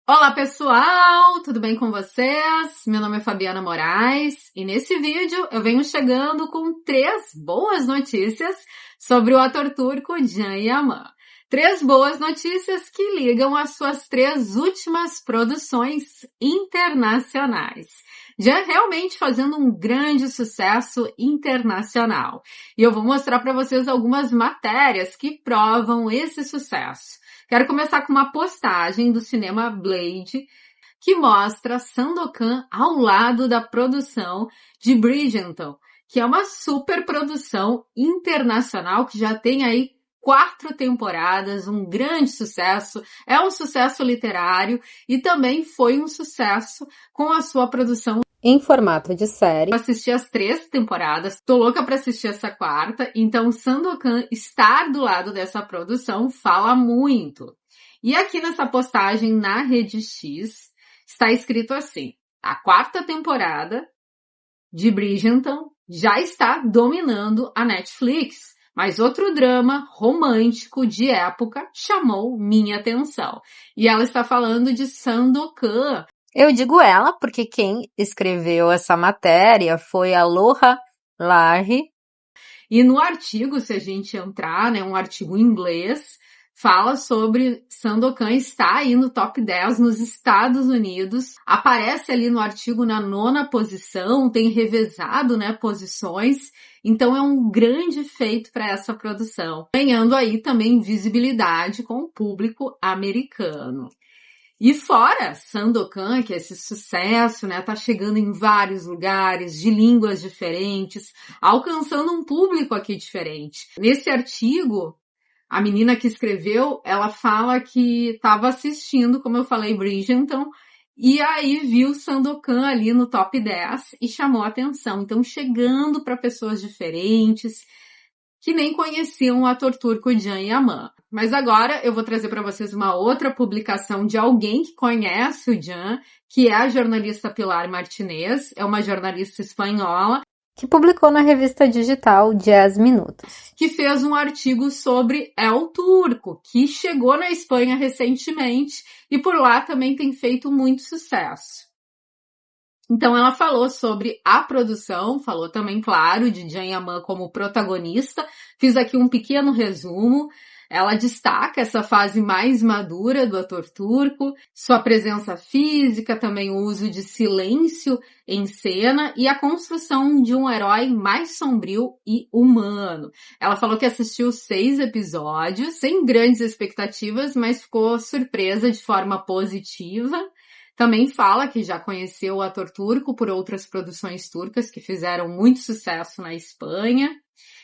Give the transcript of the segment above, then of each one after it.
Olá pessoal, tudo bem com vocês? Meu nome é Fabiana Moraes e nesse vídeo eu venho chegando com 3 boas notícias sobre o ator turco Can Yaman. 3 boas notícias que ligam as suas 3 últimas produções internacionais. Can realmente fazendo um grande sucesso internacional. E eu vou mostrar para vocês algumas matérias que provam esse sucesso. Quero começar com uma postagem do Cinema Blade que mostra Sandokan ao lado da produção de Bridgerton, que é uma super produção internacional que já tem aí 4 temporadas, um grande sucesso, é um sucesso literário e também foi um sucesso com a sua produção em formato de série. Eu assisti as 3 temporadas, tô louca pra assistir essa 4ª, então Sandokan estar do lado dessa produção fala muito. E aqui nessa postagem na Rede X está escrito assim: a 4ª temporada de Bridgerton já está dominando a Netflix, mas outro drama romântico de época chamou minha atenção. E ela está falando de Sandokan. Eu digo ela porque quem escreveu essa matéria foi a Loha Larry. E no artigo, se a gente entrar, né, um artigo em inglês, fala sobre Sandokan estar aí no top 10 nos Estados Unidos. Aparece ali no artigo na 9ª posição, tem revezado, né, posições. Então é um grande feito para essa produção, ganhando aí também visibilidade com o público americano. E fora Sandokan, que é esse sucesso, né, tá chegando em vários lugares, de línguas diferentes, alcançando um público aqui diferente. Nesse artigo, a menina que escreveu, ela fala que estava assistindo, como eu falei, Bridgerton, e aí viu Sandokan ali no top 10 e chamou a atenção. Então, chegando para pessoas diferentes, que nem conheciam o ator turco Can Yaman. Mas agora eu vou trazer para vocês uma outra publicação de alguém que conhece o Can, que é a jornalista Pilar Martinez, é uma jornalista espanhola, que publicou na revista digital 10 Minutos. Que fez um artigo sobre El Turco, que chegou na Espanha recentemente e por lá também tem feito muito sucesso. Então ela falou sobre a produção, falou também, claro, de Can Yaman como protagonista. Fiz aqui um pequeno resumo. Ela destaca essa fase mais madura do ator turco, sua presença física, também o uso de silêncio em cena e a construção de um herói mais sombrio e humano. Ela falou que assistiu 6 episódios, sem grandes expectativas, mas ficou surpresa de forma positiva. Também fala que já conheceu o ator turco por outras produções turcas que fizeram muito sucesso na Espanha.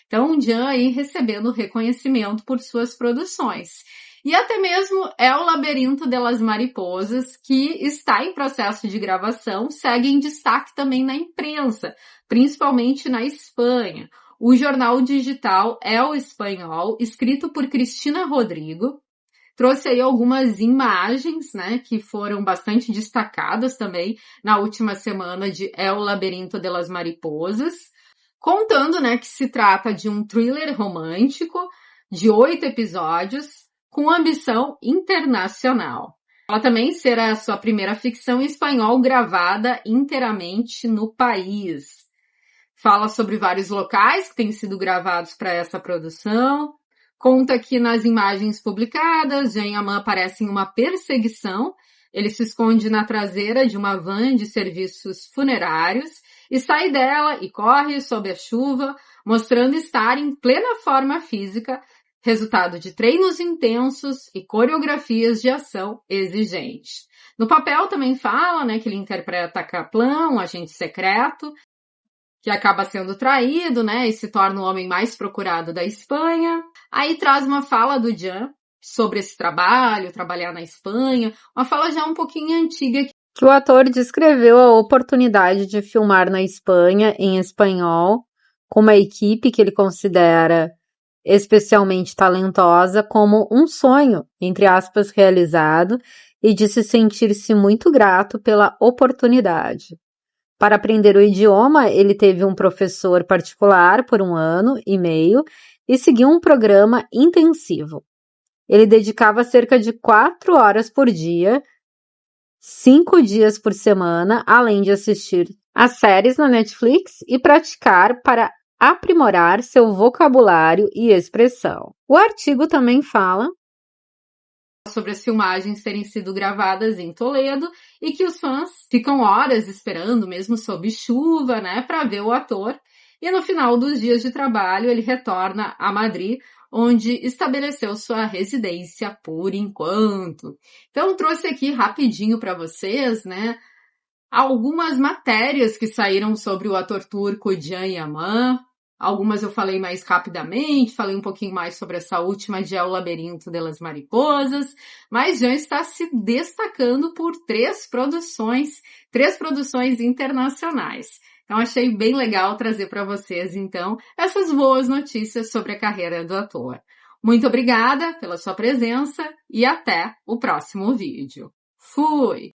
Então, o Can aí recebendo reconhecimento por suas produções. E até mesmo é o Labirinto de las Mariposas, que está em processo de gravação, segue em destaque também na imprensa, principalmente na Espanha. O jornal digital é o Espanhol, escrito por Cristina Rodrigo. Trouxe aí algumas imagens, né, que foram bastante destacadas também na última semana de El Labirinto de las Mariposas, contando, né, que se trata de um thriller romântico de 8 episódios com ambição internacional. Ela também será a sua primeira ficção em espanhol gravada inteiramente no país. Fala sobre vários locais que têm sido gravados para essa produção. Conta que nas imagens publicadas, Can Yaman aparece em uma perseguição. Ele se esconde na traseira de uma van de serviços funerários e sai dela e corre sob a chuva, mostrando estar em plena forma física, resultado de treinos intensos e coreografias de ação exigentes. No papel também fala, né, que ele interpreta Kaplan, um agente secreto, que acaba sendo traído, né, e se torna o homem mais procurado da Espanha. Aí traz uma fala do Can sobre esse trabalho, trabalhar na Espanha, uma fala já um pouquinho antiga. Que o ator descreveu a oportunidade de filmar na Espanha em espanhol, com uma equipe que ele considera especialmente talentosa, como um sonho, entre aspas, realizado, e de se sentir-se muito grato pela oportunidade. Para aprender o idioma, ele teve um professor particular por 1 ano e meio e seguiu um programa intensivo. Ele dedicava cerca de 4 horas por dia 5 dias por semana, além de assistir as séries na Netflix e praticar para aprimorar seu vocabulário e expressão. O artigo também fala sobre as filmagens terem sido gravadas em Toledo e que os fãs ficam horas esperando, mesmo sob chuva, né, para ver o ator. E no final dos dias de trabalho, ele retorna a Madrid, onde estabeleceu sua residência por enquanto. Então, trouxe aqui rapidinho para vocês, né, algumas matérias que saíram sobre o ator turco Can Yaman. Algumas eu falei mais rapidamente, falei um pouquinho mais sobre essa última de El Labirinto de las Mariposas, mas Can está se destacando por três produções internacionais. Então achei bem legal trazer para vocês, então, essas boas notícias sobre a carreira do ator. Muito obrigada pela sua presença e até o próximo vídeo. Fui!